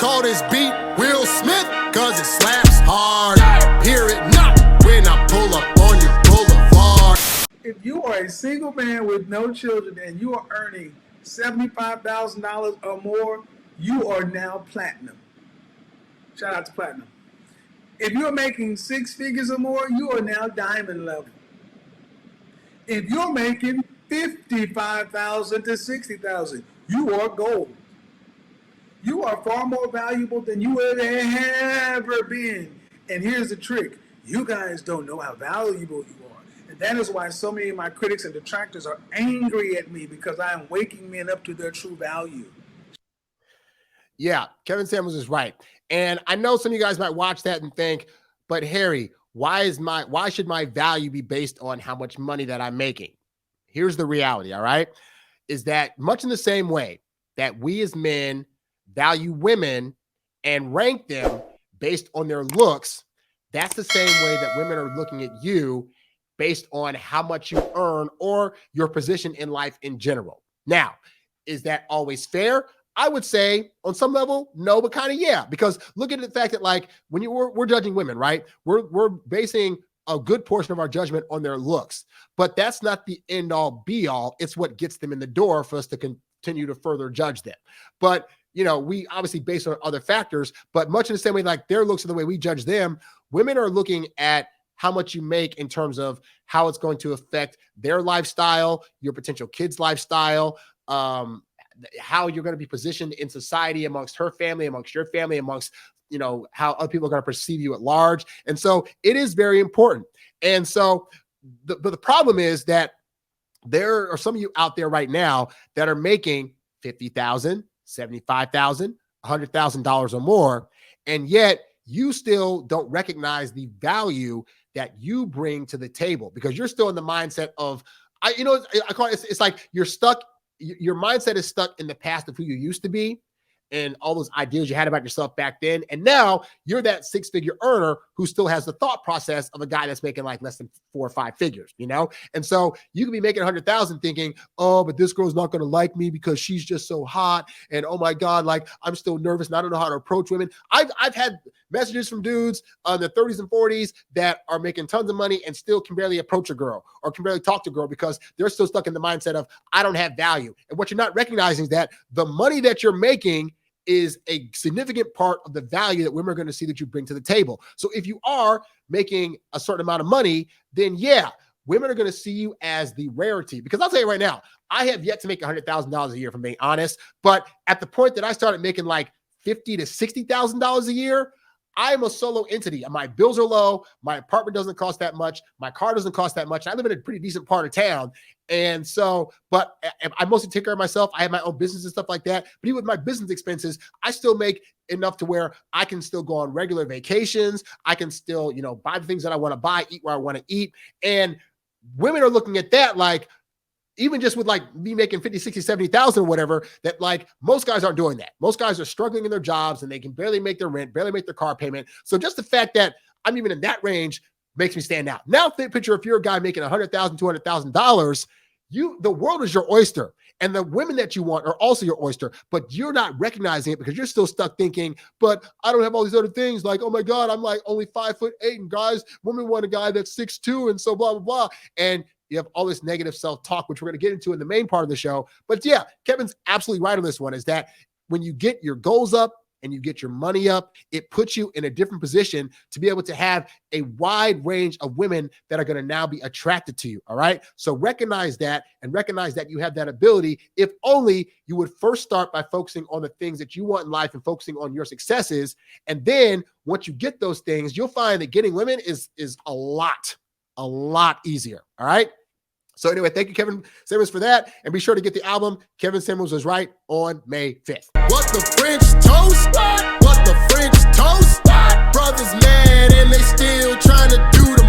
Call this beat Will Smith, cause it slaps hard. Hear it not when I pull up on your boulevard. If you are a single man with no children and you are earning $75,000 or more, you are now platinum. Shout out to platinum. If you're making six figures or more, you are now diamond level. If you're making $55,000 to $60,000, you are gold. You are far more valuable than you have ever been. And here's the trick. You guys don't know how valuable you are. And that is why so many of my critics and detractors are angry at me, because I am waking men up to their true value. Yeah, Kevin Samuels is right. And I know some of you guys might watch that and think, but Harry, why should my value be based on how much money that I'm making? Here's the reality, all right, is that much in the same way that we as men value women and rank them based on their looks, that's the same way that women are looking at you based on how much you earn or your position in life in general. Now, is that always fair? I would say on some level, no, but kind of yeah, because look at the fact that like when we're judging women, right? We're basing a good portion of our judgment on their looks, but that's not the end all be all. It's what gets them in the door for us to continue to further judge them. But you know, we obviously base on other factors, but much in the same way, like their looks are the way we judge them. Women are looking at how much you make in terms of how it's going to affect their lifestyle, your potential kids' lifestyle, how you're going to be positioned in society amongst her family, amongst your family, amongst, you know, how other people are going to perceive you at large. And so it is very important. And so the problem is that there are some of you out there right now that are making $50,000, $75,000, $100,000 or more. And yet you still don't recognize the value that you bring to the table because you're still in the mindset of, I call it, it's like you're stuck. Your mindset is stuck in the past of who you used to be and all those ideas you had about yourself back then. And now you're that six-figure earner who still has the thought process of a guy that's making like less than 4 or 5 figures, you know? And so you could be making 100,000 thinking, oh, but this girl's not going to like me because she's just so hot. And oh my God, like I'm still nervous and I don't know how to approach women. I've had messages from dudes in their 30s and 40s that are making tons of money and still can barely approach a girl or can barely talk to a girl because they're still stuck in the mindset of I don't have value. And what you're not recognizing is that the money that you're making is a significant part of the value that women are going to see that you bring to the table. So if you are making a certain amount of money, then yeah, women are going to see you as the rarity. Because I'll tell you right now, I have yet to make $100,000 a year, if I'm being honest. But at the point that I started making like $50,000 to $60,000 a year, I'm a solo entity. My bills are low. My apartment doesn't cost that much. My car doesn't cost that much. I live in a pretty decent part of town. And so, but I mostly take care of myself. I have my own business and stuff like that. But even with my business expenses, I still make enough to where I can still go on regular vacations. I can still, you know, buy the things that I want to buy, eat where I want to eat. And women are looking at that like, even just with like me making 50, 60, 70,000 or whatever, that like most guys aren't doing that. Most guys are struggling in their jobs and they can barely make their rent, barely make their car payment. So just the fact that I'm even in that range makes me stand out. Now, picture if you're a guy making $100,000, $200,000, the world is your oyster. And the women that you want are also your oyster, but you're not recognizing it because you're still stuck thinking, but I don't have all these other things. Like, oh my God, I'm like only 5'8" and guys, women want a guy that's 6'2" and so blah, blah, blah. And you have all this negative self-talk, which we're going to get into in the main part of the show. But yeah, Kevin's absolutely right on this one, is that when you get your goals up and you get your money up, it puts you in a different position to be able to have a wide range of women that are going to now be attracted to you. All right. So recognize that and recognize that you have that ability. If only you would first start by focusing on the things that you want in life and focusing on your successes. And then once you get those things, you'll find that getting women is a lot easier. All right. So anyway, thank you, Kevin Samuels, for that. And be sure to get the album, Kevin Samuels Was Right, on May 5th. What the French toast? What the French toast? Brothers mad and they still trying to do the